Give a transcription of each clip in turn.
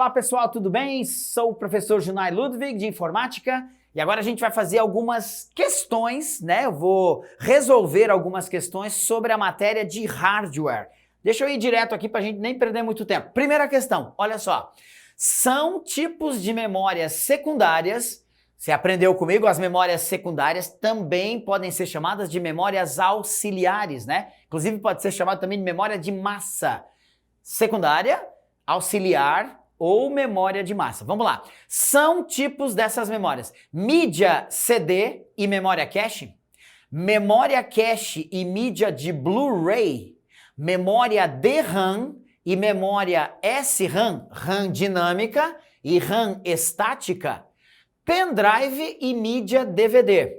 Olá pessoal, tudo bem? Sou o professor Junai Ludwig de Informática e agora a gente vai fazer algumas questões, né? Eu vou resolver algumas questões sobre a matéria de hardware. Deixa eu ir direto aqui para a gente nem perder muito tempo. Primeira questão, olha só. São tipos de memórias secundárias. Você aprendeu comigo? As memórias secundárias também podem ser chamadas de memórias auxiliares, né? Inclusive pode ser chamada também de memória de massa. Secundária, auxiliar ou memória de massa. Vamos lá. São tipos dessas memórias: mídia CD e memória cache, memória cache e mídia de Blu-ray, memória DRAM e memória SRAM, RAM dinâmica e RAM estática, pendrive e mídia DVD,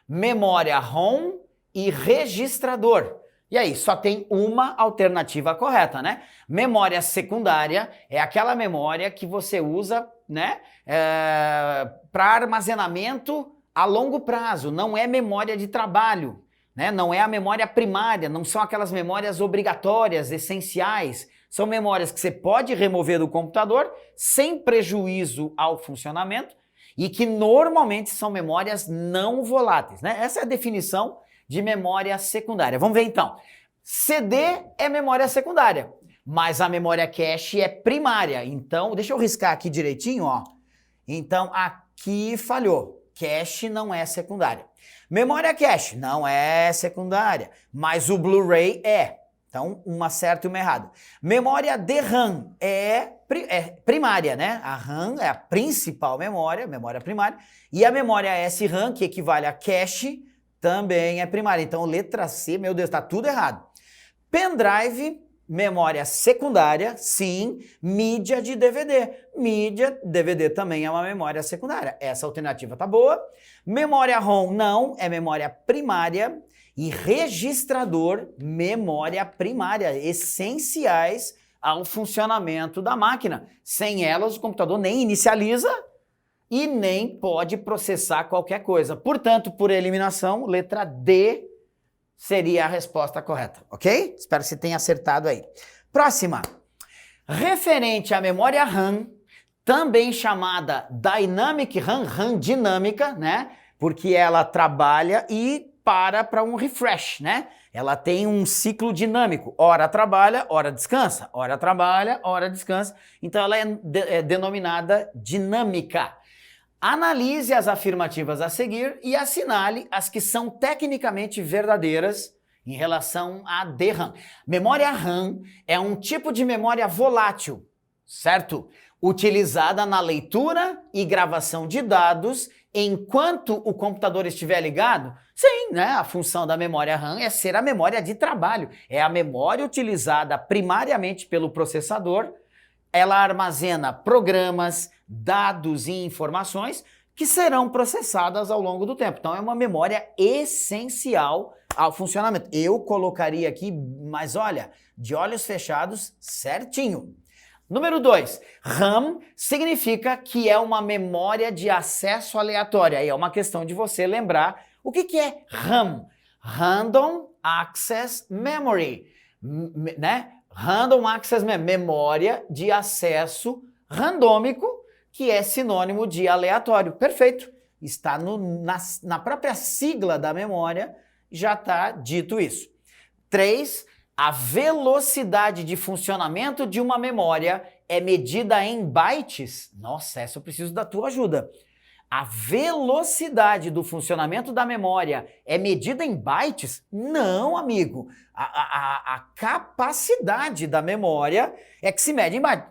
memória ROM e registrador. E aí, só tem uma alternativa correta, né? Memória secundária é aquela memória que você usa, né, para armazenamento a longo prazo. Não é memória de trabalho, né? Não é a memória primária, não são aquelas memórias obrigatórias, essenciais. São memórias que você pode remover do computador sem prejuízo ao funcionamento e que normalmente são memórias não voláteis, né? Essa é a definição de memória secundária. Vamos ver então. CD é memória secundária, mas a memória cache é primária. Então, deixa eu riscar aqui direitinho, ó. Então, aqui falhou. Cache não é secundária. Memória cache não é secundária, mas o Blu-ray é. Então, uma certa e uma errada. Memória DRAM é primária, né? A RAM é a principal memória, memória primária, e a memória SRAM, que equivale a cache, também é primária. Então, letra C, meu Deus, tá tudo errado. Pendrive, memória secundária, sim. Mídia de DVD. Mídia, DVD também é uma memória secundária. Essa alternativa tá boa. Memória ROM, não, é memória primária. E registrador, memória primária, essenciais ao funcionamento da máquina. Sem elas, o computador nem inicializa e nem pode processar qualquer coisa. Portanto, por eliminação, letra D seria a resposta correta, ok? Espero que você tenha acertado aí. Próxima. Referente à memória RAM, também chamada Dynamic RAM, RAM dinâmica, né? Porque ela trabalha e para um refresh, né? Ela tem um ciclo dinâmico. Hora trabalha, hora descansa. Hora trabalha, hora descansa. Então ela é denominada dinâmica. Analise as afirmativas a seguir e assinale as que são tecnicamente verdadeiras em relação à DRAM. Memória RAM é um tipo de memória volátil, certo? Utilizada na leitura e gravação de dados enquanto o computador estiver ligado. Sim, né? A função da memória RAM é ser a memória de trabalho. É a memória utilizada primariamente pelo processador. Ela armazena programas, dados e informações que serão processadas ao longo do tempo. Então é uma memória essencial ao funcionamento. Eu colocaria aqui, mas olha, de olhos fechados, certinho. Número 2, RAM significa que é uma memória de acesso aleatória. Aí é uma questão de você lembrar o que é RAM. Random Access Memory, né? Random Access Memory, memória de acesso randômico, que é sinônimo de aleatório. Perfeito. Está na própria sigla da memória, já está dito isso. 3, a velocidade de funcionamento de uma memória é medida em bytes. Nossa, essa eu preciso da tua ajuda. A velocidade do funcionamento da memória é medida em bytes? Não, amigo. A capacidade da memória é que se mede em bytes.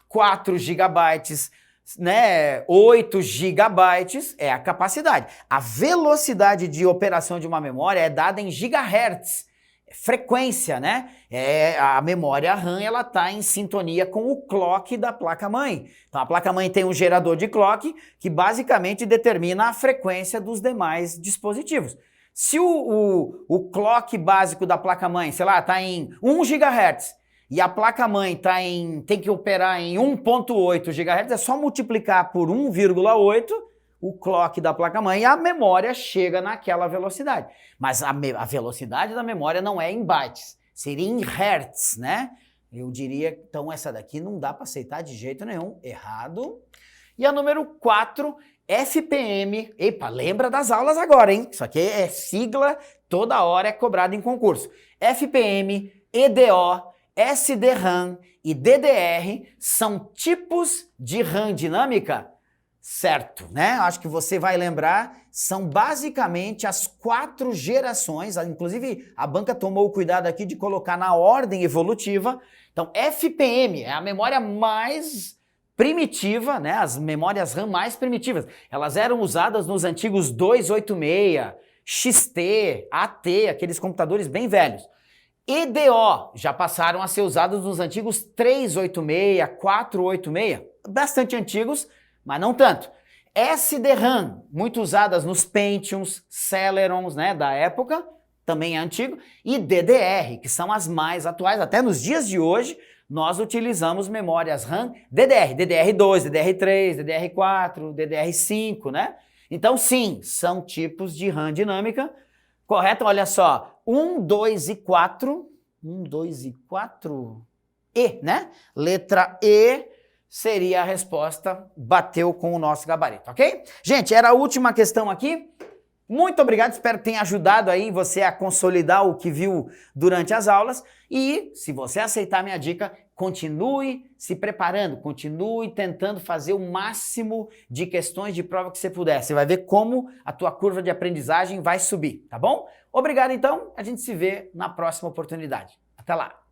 4 gigabytes, né? 8 gigabytes é a capacidade. A velocidade de operação de uma memória é dada em gigahertz. Frequência, né? A memória RAM, ela está em sintonia com o clock da placa-mãe. Então, a placa-mãe tem um gerador de clock que basicamente determina a frequência dos demais dispositivos. Se o clock básico da placa-mãe, sei lá, está em 1 GHz e a placa-mãe tem que operar em 1.8 GHz, é só multiplicar por 1,8 o clock da placa-mãe e a memória chega naquela velocidade. Mas a velocidade da memória não é em bytes, seria em hertz, né? Eu diria, então, essa daqui não dá para aceitar de jeito nenhum. Errado. E a número 4, FPM. Epa, lembra das aulas agora, hein? Isso aqui é sigla, toda hora é cobrado em concurso. FPM, EDO, SDRAM e DDR são tipos de RAM dinâmica? Certo, né? Acho que você vai lembrar, são basicamente as 4 gerações, inclusive a banca tomou o cuidado aqui de colocar na ordem evolutiva. Então, FPM é a memória mais primitiva, né? As memórias RAM mais primitivas. Elas eram usadas nos antigos 286, XT, AT, aqueles computadores bem velhos. EDO já passaram a ser usados nos antigos 386, 486, bastante antigos, mas não tanto. SDRAM, muito usadas nos Pentiums, Celerons, né, da época, também é antigo, e DDR, que são as mais atuais. Até nos dias de hoje, nós utilizamos memórias RAM DDR, DDR2, DDR3, DDR4, DDR5, né? Então, sim, são tipos de RAM dinâmica. Correto? Olha só, 1, 2 e 4, 1, 2 e 4, E, né? Letra E seria a resposta, bateu com o nosso gabarito, ok? Gente, era a última questão aqui. Muito obrigado, espero que tenha ajudado aí você a consolidar o que viu durante as aulas. E, se você aceitar minha dica, continue se preparando, continue tentando fazer o máximo de questões de prova que você puder. Você vai ver como a tua curva de aprendizagem vai subir, tá bom? Obrigado então, a gente se vê na próxima oportunidade. Até lá!